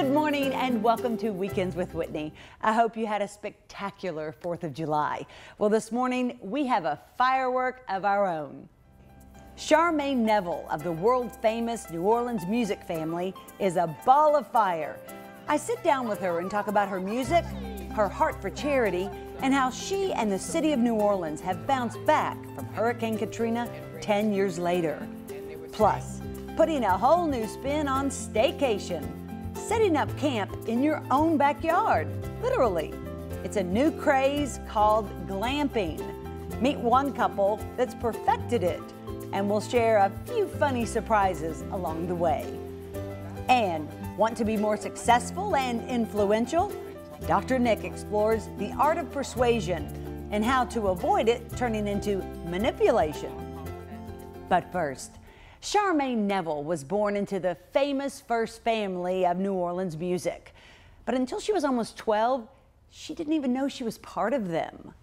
Good morning and welcome to Weekends with Whitney. I hope you had a spectacular 4th of July. Well, this morning we have a firework of our own. Charmaine Neville of the world-famous New Orleans music family is a ball of fire. I sit down with her and talk about her music, her heart for charity, and how she and the city of New Orleans have bounced back from Hurricane Katrina 10 years later. Plus, putting a whole new spin on staycation, setting up camp in your own backyard, literally. It's a new craze called glamping. Meet one couple that's perfected it, and we'll share a few funny surprises along the way. And want to be more successful and influential? Dr. Nick explores the art of persuasion and how to avoid it turning into manipulation. But first, Charmaine Neville was born into the famous first family of New Orleans music. But until she was almost 12, she didn't even know she was part of them.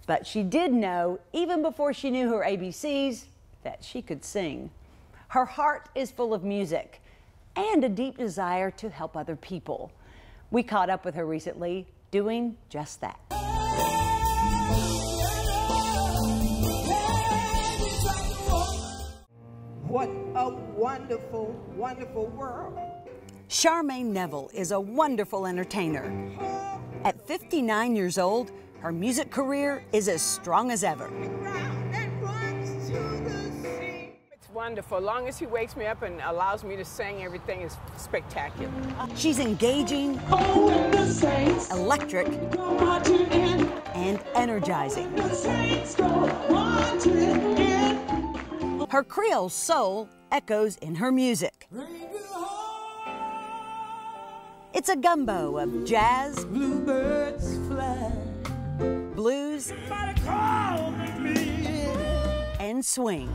But she did know, even before she knew her ABCs, that she could sing. Her heart is full of music and a deep desire to help other people. We caught up with her recently doing just that. What a wonderful, wonderful world. Charmaine Neville is a wonderful entertainer. At 59 years old, her music career is as strong as ever. It's wonderful. As long as he wakes me up and allows me to sing, everything is spectacular. She's engaging, electric, and energizing. Her Creole soul echoes in her music. It's a gumbo of jazz, Bluebirds fly, blues, and swing.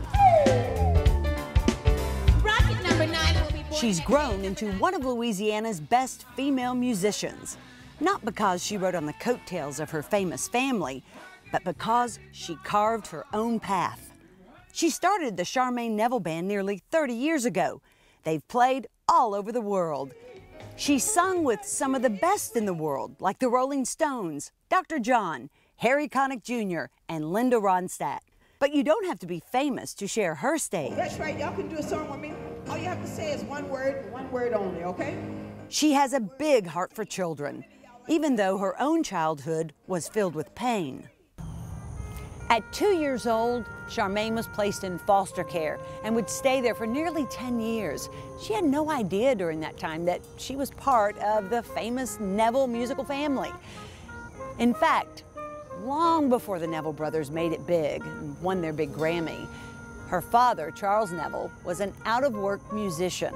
Rocket number 9 will be born. She's grown into one of Louisiana's best female musicians, not because she rode on the coattails of her famous family, but because she carved her own path. She started the Charmaine Neville Band nearly 30 years ago. They've played all over the world. She sung with some of the best in the world, like the Rolling Stones, Dr. John, Harry Connick Jr., and Linda Ronstadt. But you don't have to be famous to share her stage. That's right, y'all can do a song with me. All you have to say is one word only, okay? She has a big heart for children, even though her own childhood was filled with pain. At 2 years old, Charmaine was placed in foster care and would stay there for nearly 10 years. She had no idea during that time that she was part of the famous Neville musical family. In fact, long before the Neville brothers made it big and won their big Grammy, her father, Charles Neville, was an out-of-work musician.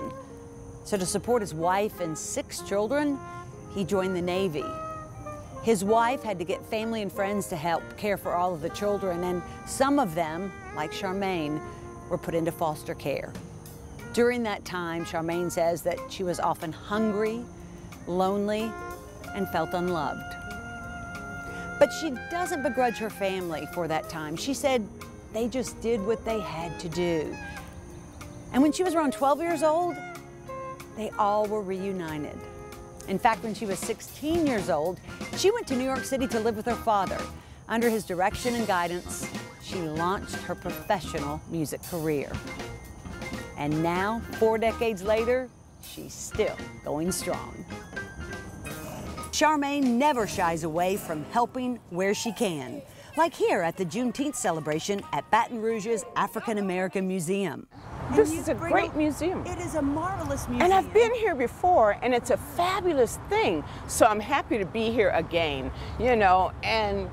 So to support his wife and 6 children, he joined the Navy. His wife had to get family and friends to help care for all of the children, and some of them, like Charmaine, were put into foster care. During that time, Charmaine says that she was often hungry, lonely, and felt unloved. But she doesn't begrudge her family for that time. She said they just did what they had to do. And when she was around 12 years old, they all were reunited. In fact, when she was 16 years old, she went to New York City to live with her father. Under his direction and guidance, she launched her professional music career. And now, 4 decades later, she's still going strong. Charmaine never shies away from helping where she can, like here at the Juneteenth celebration at Baton Rouge's African American Museum. This is a great museum. It is a marvelous museum. And I've been here before, and it's a fabulous thing. So I'm happy to be here again, you know, and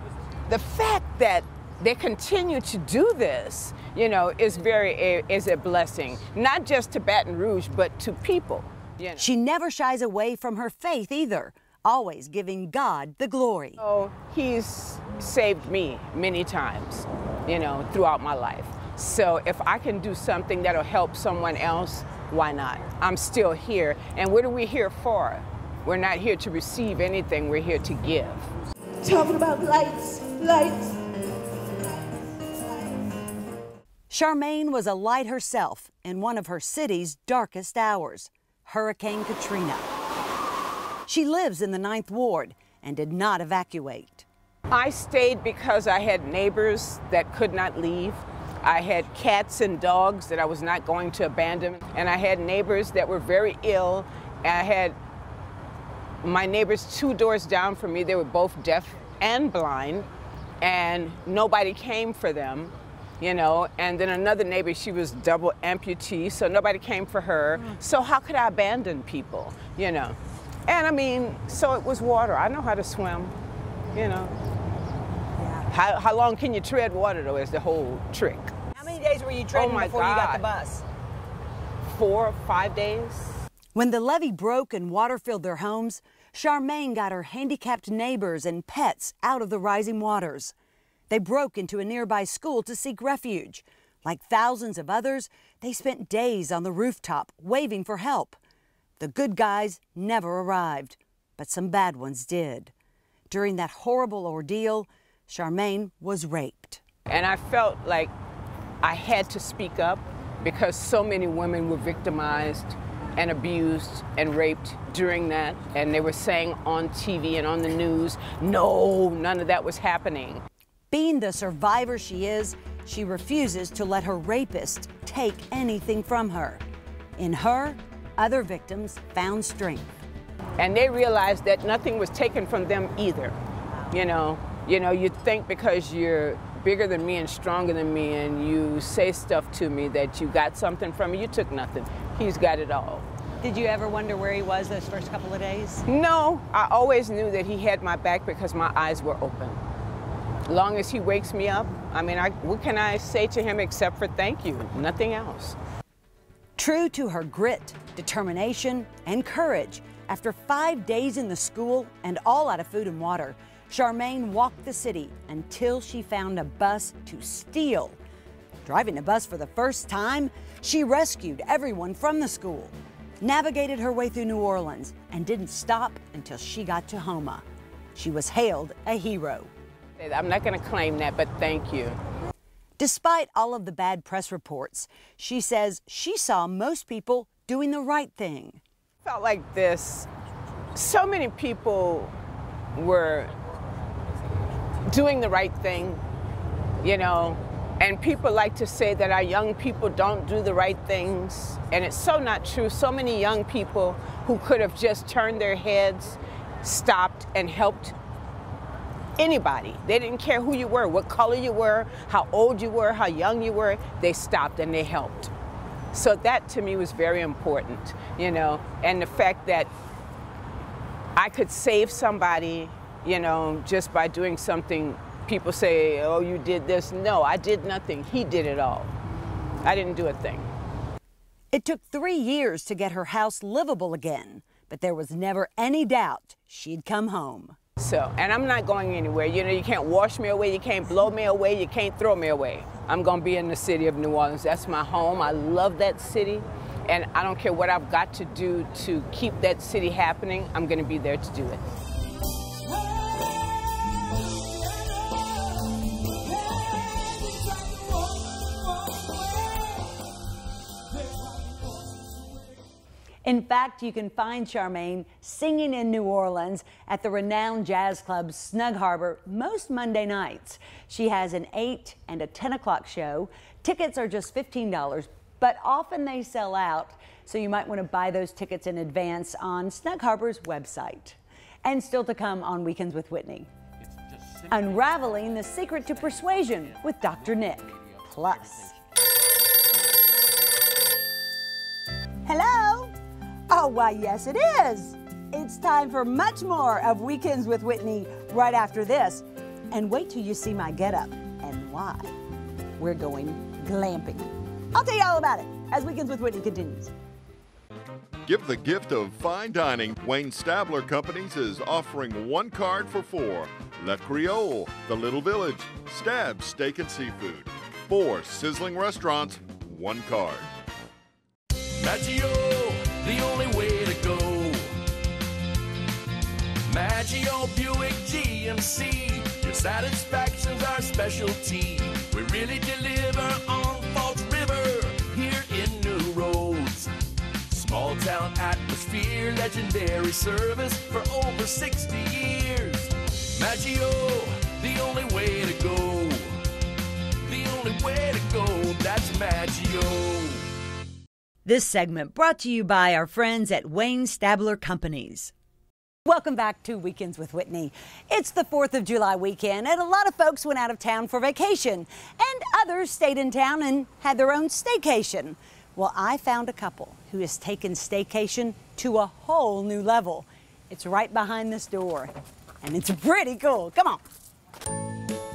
the fact that they continue to do this, you know, is a blessing, not just to Baton Rouge, but to people. You know. She never shies away from her faith either, always giving God the glory. Oh, he's saved me many times, you know, throughout my life. So if I can do something that'll help someone else, why not? I'm still here. And what are we here for? We're not here to receive anything, we're here to give. Talking about lights, lights. Charmaine was a light herself in one of her city's darkest hours, Hurricane Katrina. She lives in the 9th Ward and did not evacuate. I stayed because I had neighbors that could not leave. I had cats and dogs that I was not going to abandon. And I had neighbors that were very ill. And I had my neighbors 2 doors down from me. They were both deaf and blind, and nobody came for them, you know. And then another neighbor, she was double amputee, so nobody came for her. So how could I abandon people, you know? And I mean, so it was water. I know how to swim, you know. Yeah. How long can you tread water, though, is the whole trick. How many days were you treading before you got the bus? 4 or 5 days. When the levee broke and water filled their homes, Charmaine got her handicapped neighbors and pets out of the rising waters. They broke into a nearby school to seek refuge. Like thousands of others, they spent days on the rooftop waving for help. The good guys never arrived, but some bad ones did. During that horrible ordeal, Charmaine was raped. And I felt like I had to speak up because so many women were victimized and abused and raped during that. And they were saying on TV and on the news, no, none of that was happening. Being the survivor she is, she refuses to let her rapist take anything from her. In her, other victims found strength. And they realized that nothing was taken from them either. You know, you'd think because you're bigger than me and stronger than me and you say stuff to me that you got something from me. You took nothing. He's got it all. Did you ever wonder where he was those first couple of days? No, I always knew that he had my back because my eyes were open. As long as he wakes me up, I mean, what can I say to him except for thank you? Nothing else. True to her grit, determination, and courage, after 5 days in the school and all out of food and water, Charmaine walked the city until she found a bus to steal. Driving a bus for the first time, she rescued everyone from the school, navigated her way through New Orleans, and didn't stop until she got to Houma. She was hailed a hero. I'm not going to claim that, but thank you. Despite all of the bad press reports, she says she saw most people doing the right thing. I felt like this. So many people were doing the right thing, you know, and people like to say that our young people don't do the right things, and it's so not true. So many young people who could have just turned their heads, stopped, and helped anybody. They didn't care who you were, what color you were, how old you were, how young you were. They stopped and they helped. So that to me was very important, you know, and the fact that I could save somebody, you know, just by doing something. People say, oh, you did this. No, I did nothing. He did it all. I didn't do a thing. It took 3 years to get her house livable again, but there was never any doubt she'd come home. So, and I'm not going anywhere. You know, you can't wash me away, you can't blow me away, you can't throw me away. I'm going to be in the city of New Orleans. That's my home. I love that city, and I don't care what I've got to do to keep that city happening. I'm going to be there to do it. In fact, you can find Charmaine singing in New Orleans at the renowned jazz club Snug Harbor most Monday nights. She has an 8 and a 10 o'clock show. Tickets are just $15, but often they sell out, so you might want to buy those tickets in advance on Snug Harbor's website. And still to come on Weekends with Whitney, unraveling the secret to persuasion with Dr. Nick. Plus, hello? Oh, why, yes, it is. It's time for much more of Weekends with Whitney right after this. And wait till you see my getup and why. We're going glamping. I'll tell you all about it as Weekends with Whitney continues. Give the gift of fine dining. Wayne Stabler Companies is offering 1 card for 4. Le Creole, The Little Village, Stab's Steak and Seafood. 4 sizzling restaurants, 1 card. Maggio, the only way to go. Maggio Buick GMC, your satisfaction's our specialty. We really deliver on Falls River here in New Roads. Small talent, atmosphere, legendary service for over 60 years. Maggio, the only way to go. The only way to go, that's Maggio. This segment brought to you by our friends at Wayne Stabler Companies. Welcome back to Weekends with Whitney. It's the 4th of July weekend, and a lot of folks went out of town for vacation, and others stayed in town and had their own staycation. Well, I found a couple who has taken staycation to a whole new level. It's right behind this door, and it's pretty cool. Come on.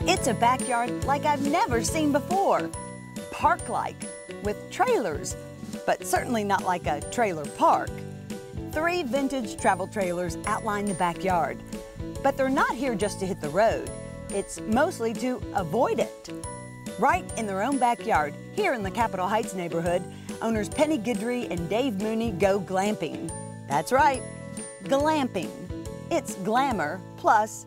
It's a backyard like I've never seen before. Park-like, with trailers, but certainly not like a trailer park. 3 vintage travel trailers outline the backyard, but they're not here just to hit the road. It's mostly to avoid it. Right in their own backyard, here in the Capitol Heights neighborhood, owners Penny Guidry and Dave Mooney go glamping. That's right, glamping. It's glamour plus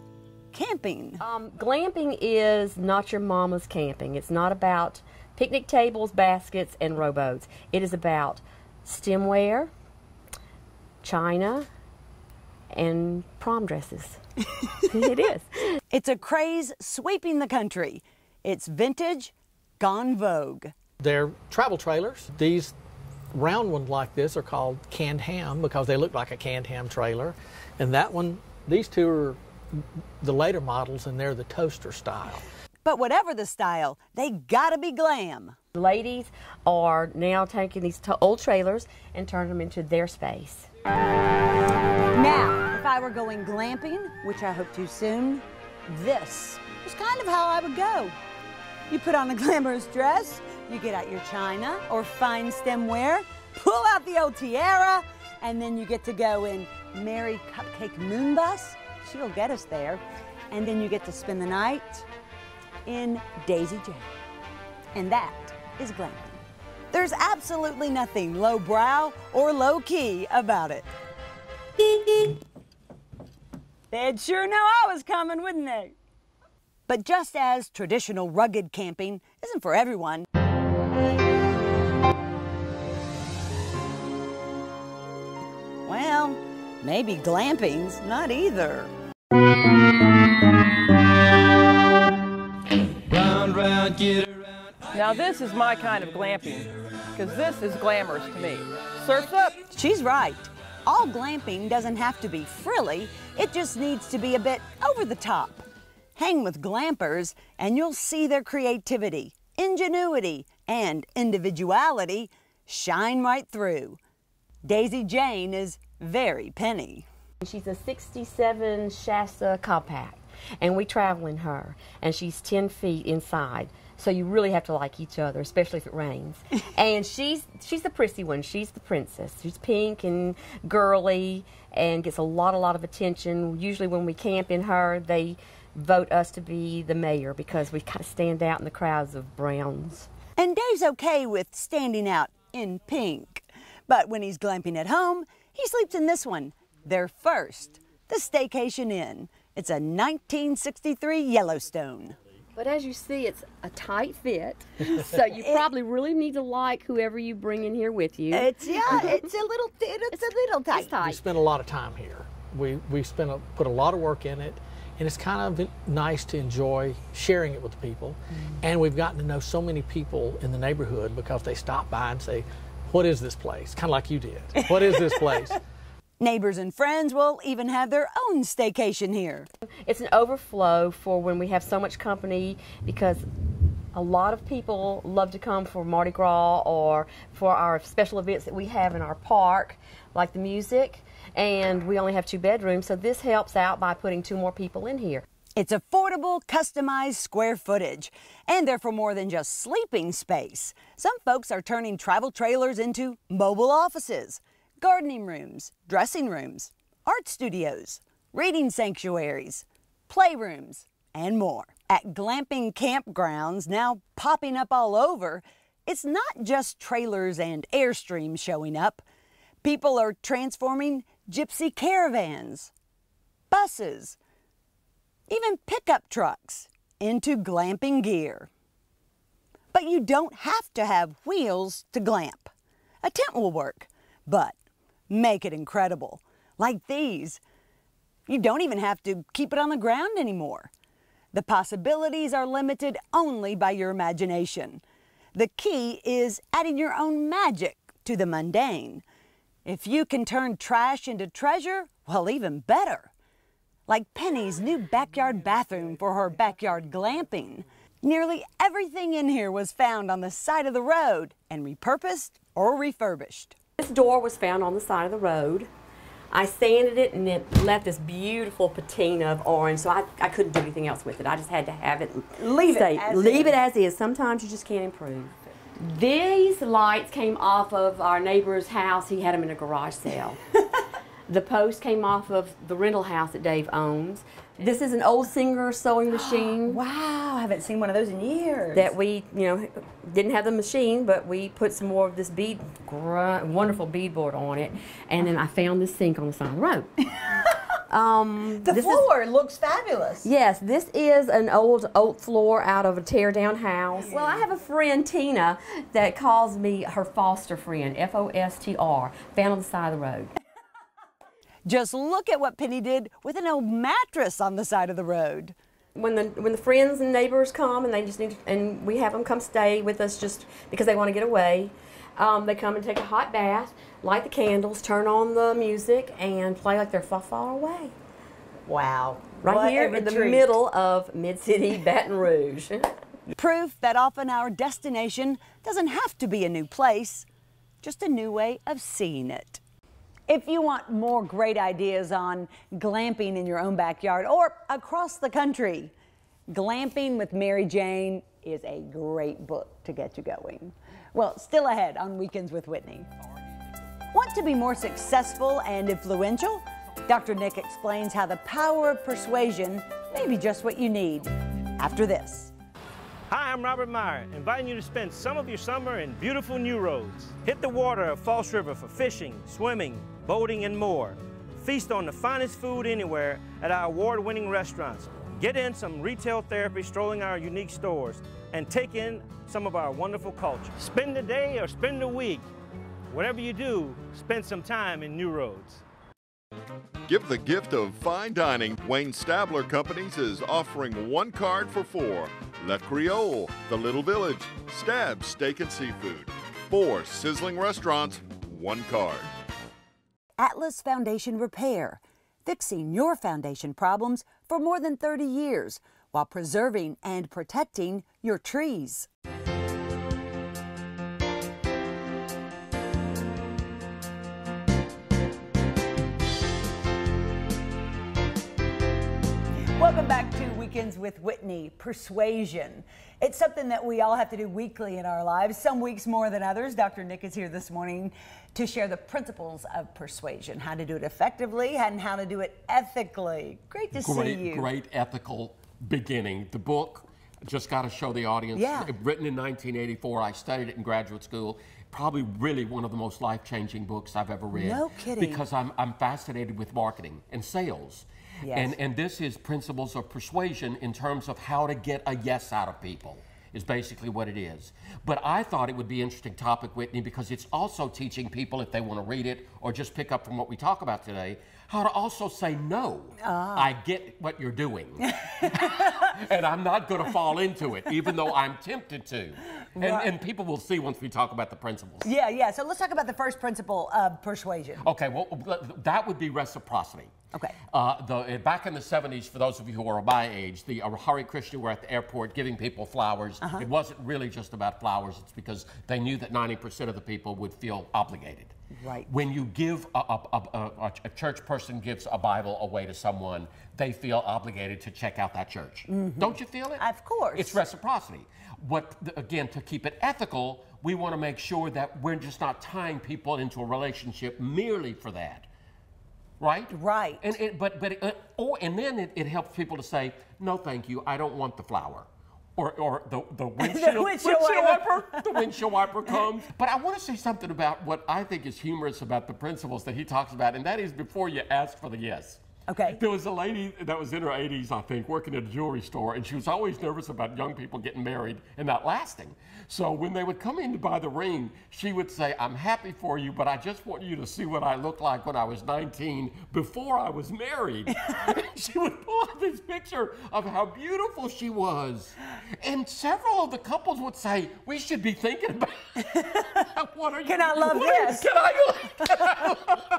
camping. Glamping is not your mama's camping. It's not about picnic tables, baskets, and rowboats. It is about stemware, china, and prom dresses. It is. It's a craze sweeping the country. It's vintage, gone vogue. They're travel trailers. These round ones like this are called canned ham because they look like a canned ham trailer. And that one, these two are the later models, and they're the toaster style. But whatever the style, they gotta be glam. Ladies are now taking these old trailers and turning them into their space. Now, if I were going glamping, which I hope to soon, this is kind of how I would go. You put on a glamorous dress, you get out your china or fine stemware, pull out the old tiara, and then you get to go in Mary Cupcake Moon Bus. She'll get us there. And then you get to spend the night in Daisy Jane. And that is glamping. There's absolutely nothing lowbrow or low-key about it. They'd sure know I was coming, wouldn't they? But just as traditional rugged camping isn't for everyone, well, maybe glamping's not either. Round, round, get around. Now this is my kind of glamping, because this is glamorous to me. Surf's up. She's right. All glamping doesn't have to be frilly, it just needs to be a bit over the top. Hang with glampers and you'll see their creativity, ingenuity, and individuality shine right through. Daisy Jane is very Penny. She's a 67 Shasta Compact, and we travel in her, and she's 10 feet inside. So you really have to like each other, especially if it rains. And she's the prissy one. She's the princess. She's pink and girly and gets a lot of attention. Usually when we camp in her, they vote us to be the mayor because we kind of stand out in the crowds of browns. And Dave's okay with standing out in pink. But when he's glamping at home, he sleeps in this one, their first, the Staycation Inn. It's a 1963 Yellowstone. But as you see, it's a tight fit, so you probably really need to like whoever you bring in here with you. It's a little tight. It's tight. We spend a lot of time here. We put a lot of work in it, and it's kind of nice to enjoy sharing it with people. And we've gotten to know so many people in the neighborhood because they stop by and say, "What is this place?" Kind of like you did. What is this place? Neighbors and friends will even have their own staycation here. It's an overflow for when we have so much company, because a lot of people love to come for Mardi Gras or for our special events that we have in our park, like the music, and we only have 2 bedrooms, so this helps out by putting 2 more people in here. It's affordable, customized square footage, and they're for more than just sleeping space. Some folks are turning travel trailers into mobile offices, gardening rooms, dressing rooms, art studios, reading sanctuaries, playrooms, and more. At glamping campgrounds now popping up all over, it's not just trailers and Airstreams showing up. People are transforming gypsy caravans, buses, even pickup trucks into glamping gear. But you don't have to have wheels to glamp. A tent will work, but make it incredible. Like these. You don't even have to keep it on the ground anymore. The possibilities are limited only by your imagination. The key is adding your own magic to the mundane. If you can turn trash into treasure, well, even better. Like Penny's new backyard bathroom for her backyard glamping. Nearly everything in here was found on the side of the road and repurposed or refurbished. This door was found on the side of the road. I sanded it and it left this beautiful patina of orange, so I couldn't do anything else with it. I just had to have it. Leave it as is. Sometimes you just can't improve. These lights came off of our neighbor's house. He had them in a garage sale. The post came off of the rental house that Dave owns. This is an old Singer sewing machine. Wow, I haven't seen one of those in years. That we, didn't have the machine, but we put some more of this wonderful beadboard on it, and then I found this sink on the side of the road. The floor looks fabulous. Yes, this is an old oak floor out of a tear-down house. Well, I have a friend, Tina, that calls me her foster friend, F-O-S-T-R, found on the side of the road. Just look at what Penny did with an old mattress on the side of the road. When the friends and neighbors come and they just and we have them come stay with us just because they want to get away, they come and take a hot bath, light the candles, turn on the music, and play like they're far away. Wow. Right here in the middle of Mid-City Baton Rouge. Proof that often our destination doesn't have to be a new place, just a new way of seeing it. If you want more great ideas on glamping in your own backyard or across the country, Glamping with Mary Jane is a great book to get you going. Well, still ahead on Weekends with Whitney. Want to be more successful and influential? Dr. Nick explains how the power of persuasion may be just what you need after this. Hi, I'm Robert Meyer, inviting you to spend some of your summer in beautiful new roads. Hit the water of False River for fishing, swimming, boating, and more. Feast on the finest food anywhere at our award-winning restaurants. Get in some retail therapy strolling our unique stores and take in some of our wonderful culture. Spend the day or spend the week. Whatever you do, spend some time in new roads. Give the gift of fine dining. Wayne Stabler Companies is offering one card for 4. Le Creole, The Little Village, Stab's Steak and Seafood. 4 sizzling restaurants, 1 card. Atlas Foundation Repair, fixing your foundation problems for more than 30 years while preserving and protecting your trees. Welcome back to Weekends with Whitney. Persuasion. It's something that we all have to do weekly in our lives, some weeks more than others. Dr. Nick is here this morning to share the principles of persuasion, how to do it effectively and how to do it ethically. Great to see you. Great ethical beginning. The book, just got to show the audience, written in 1984. I studied it in graduate school. Probably really one of the most life-changing books I've ever read. No kidding. Because I'm fascinated with marketing and sales. Yes. And this is principles of persuasion in terms of how to get a yes out of people, is basically what it is. But I thought it would be an interesting topic, Whitney, because it's also teaching people, if they want to read it or just pick up from what we talk about today, how to also say no. I get what you're doing. And I'm not going to fall into it, even though I'm tempted to. And people will see once we talk about the principles. Yeah. So let's talk about the first principle of persuasion. Okay, well, that would be reciprocity. Okay. Back in the 70s, for those of you who are my age, the Hare Krishna were at the airport giving people flowers. It wasn't really just about flowers. It's because they knew that 90% of the people would feel obligated. Right. When you give a church person gives a Bible away to someone, they feel obligated to check out that church. Don't you feel it? Of course. It's reciprocity. Again, to keep it ethical, we want to make sure that we're just not tying people into a relationship merely for that. Right? Right. And then it helps people to say, no, thank you, I don't want the flower. Or the windshield wiper comes. But I want to say something about what I think is humorous about the principles that he talks about, and that is before you ask for the yes. Okay. There was a lady that was in her 80s, I think, working at a jewelry store, and she was always nervous about young people getting married and not lasting. So when they would come in to buy the ring, she would say, I'm happy for you, but I just want you to see what I looked like when I was 19 before I was married. She would pull out this picture of how beautiful she was. And several of the couples would say, we should be thinking about what are you? Can I love this?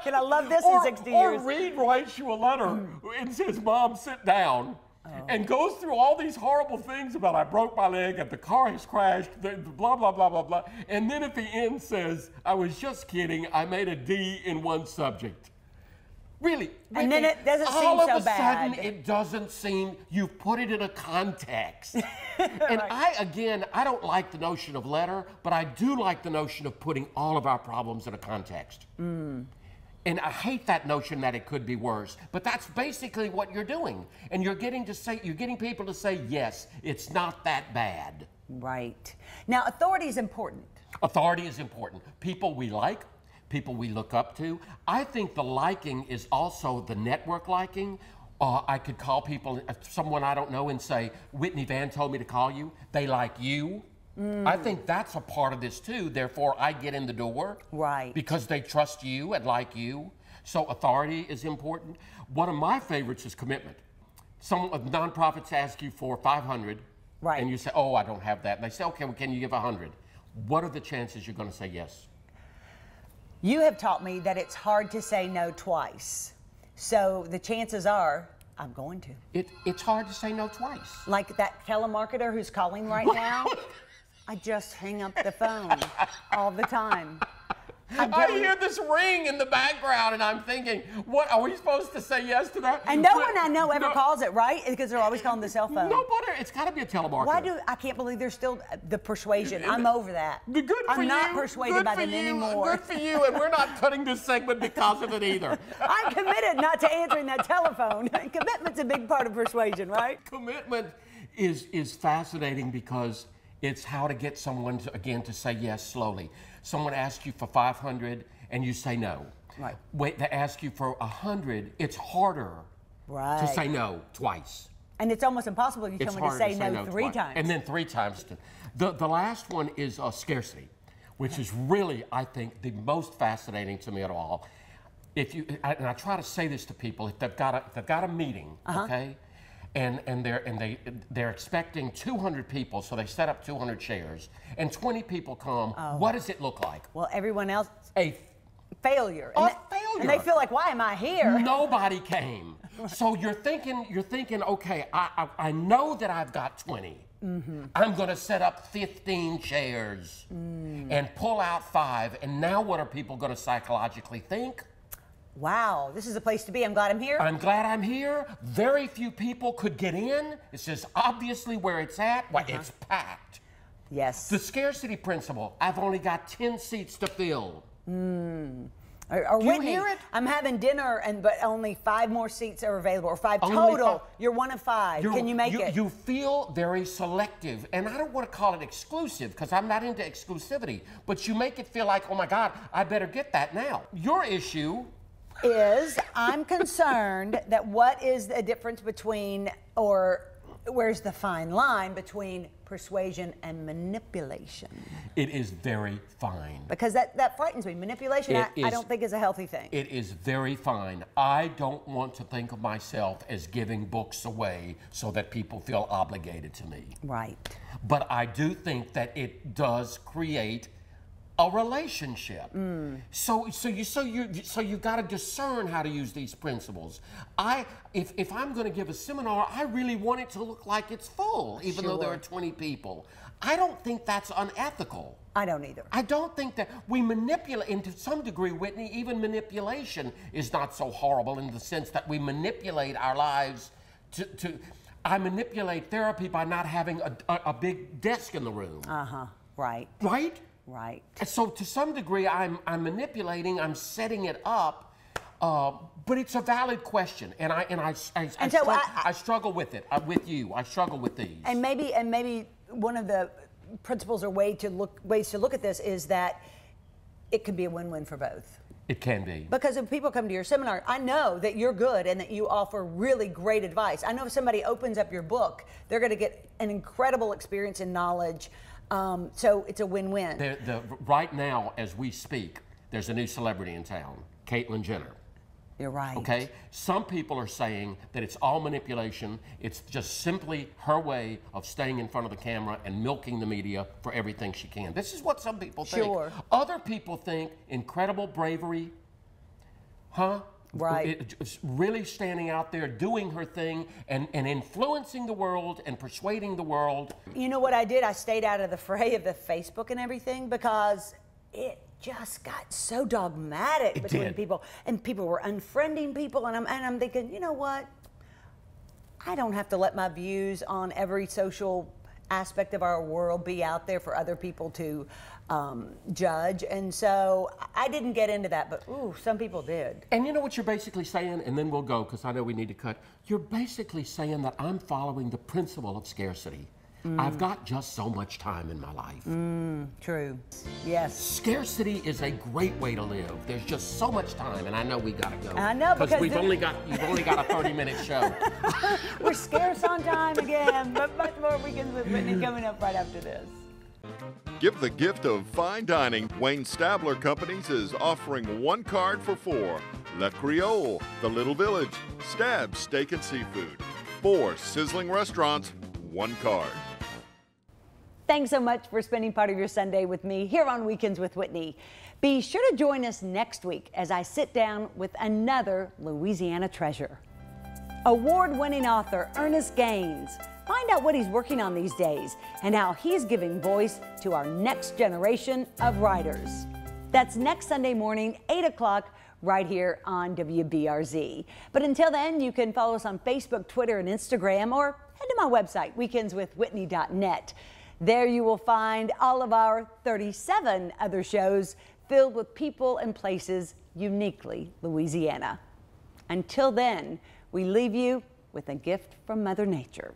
Can I love this in 60 years? Or Reed writes you a letter and says, Mom, sit down. And goes through all these horrible things about I broke my leg and the car has crashed, blah, blah, blah, blah, blah. And then at the end says, I was just kidding, I made a D in one subject. Really. And then it doesn't seem so bad. All of a sudden, it doesn't seem, you've put it in a context. And I don't like the notion of letter, but I do like the notion of putting all of our problems in a context. And I hate that notion that it could be worse, but that's basically what you're doing. And you're getting people to say, yes, it's not that bad. Right. Now, authority is important. Authority is important. People we like, people we look up to. I think the liking is also the network liking. I could call people, someone I don't know, and say, Whitney Van told me to call you. They like you. I think that's a part of this too. Therefore, I get in the door. Right. Because they trust you and like you. So authority is important. One of my favorites is commitment. Some of nonprofits ask you for $500. Right. And you say, oh, I don't have that. And they say, okay, well, can you give $100? What are the chances you're going to say yes? You have taught me that it's hard to say no twice. So the chances are I'm going to. It's hard to say no twice. Like that telemarketer who's calling right now. I just hang up the phone all the time. I hear this ring in the background, and I'm thinking, what, are we supposed to say yes to that? And no one I know ever calls it, right? Because they're always calling the cell phone. Nobody, it's got to be a telemarketer. I can't believe there's still the Persuasion. I'm over that. I'm not persuaded by them anymore. Good for you, and we're not cutting this segment because of it either. I'm committed not to answering that telephone. Commitment's a big part of Persuasion, right? Commitment is fascinating because it's how to get someone to say yes slowly. Someone asks you for $500 and you say no. Right. Wait, they ask you for $100. It's harder to say no twice. And it's almost impossible if you tell me to say no 3 times. And then 3 times. The last one is scarcity, which is really, I think, the most fascinating to me at all. And I try to say this to people, if they've got a meeting, okay? And they're expecting 200 people, so they set up 200 chairs, and 20 people come. What does it look like? Well, everyone else, a failure. Failure. And they feel like, why am I here? Nobody came. So you're thinking, okay, I know that I've got 20. I'm going to set up 15 chairs and pull out 5. And now what are people going to psychologically think? Wow, this is a place to be. I'm glad I'm here. I'm glad I'm here. Very few people could get in. It's just obviously where it's at. Well, it's packed. Yes. The scarcity principle. I've only got 10 seats to fill. Or Whitney, hear it? I'm having dinner, but only 5 more seats are available, or 5 total. You're one of 5. Can you make it? You feel very selective, and I don't want to call it exclusive because I'm not into exclusivity, but you make it feel like, oh my God, I better get that now. Your issue is I'm concerned that what is the difference between, or where's the fine line between persuasion and manipulation? It is very fine. Because that frightens me. Manipulation, I don't think is a healthy thing. It is very fine. I don't want to think of myself as giving books away so that people feel obligated to me. Right. But I do think that it does create a relationship. So you've got to discern how to use these principles. If I'm going to give a seminar, I really want it to look like it's full, even though there are 20 people. I don't think that's unethical. I don't either. I don't think that we manipulate, and to some degree, Whitney, even manipulation is not so horrible in the sense that we manipulate our lives I manipulate therapy by not having a big desk in the room. Right. Right? Right. So to some degree, I'm manipulating, I'm setting it up, but it's a valid question, and I struggle with it. With you, I struggle with these. And maybe one of the principles or ways to look at this is that it could be a win-win for both. It can be. Because if people come to your seminar, I know that you're good and that you offer really great advice. I know if somebody opens up your book, they're going to get an incredible experience and knowledge. So it's a win-win. Right now, as we speak, there's a new celebrity in town, Caitlyn Jenner. You're right. Okay? Some people are saying that it's all manipulation. It's just simply her way of staying in front of the camera and milking the media for everything she can. This is what some people think. Sure. Other people think incredible bravery, huh? Right. It's really standing out there, doing her thing, and influencing the world and persuading the world. You know what I did? I stayed out of the fray of the Facebook and everything because it just got so dogmatic between people, and people were unfriending people, and I'm thinking, you know what? I don't have to let my views on every social aspect of our world be out there for other people to judge, and so I didn't get into that, but ooh, some people did. And you know what you're basically saying, and then we'll go because I know we need to cut. You're basically saying that I'm following the principle of scarcity. I've got just so much time in my life. True. Yes. Scarcity is a great way to live. There's just so much time, and I know we gotta go. I know, because you've only got a 30-minute show. We're scarce on time again, but much more Weekends with Whitney coming up right after this. Give the gift of fine dining. Wayne Stabler Companies is offering 1 card for 4. Le Creole, The Little Village, Stab Steak and Seafood. 4 sizzling restaurants, 1 card. Thanks so much for spending part of your Sunday with me here on Weekends with Whitney. Be sure to join us next week as I sit down with another Louisiana treasure. Award-winning author Ernest Gaines. Find out what he's working on these days and how he's giving voice to our next generation of writers. That's next Sunday morning, 8 o'clock, right here on WBRZ. But until then, you can follow us on Facebook, Twitter, and Instagram, or head to my website, weekendswithwhitney.net. There you will find all of our 37 other shows filled with people and places uniquely Louisiana. Until then, we leave you with a gift from Mother Nature.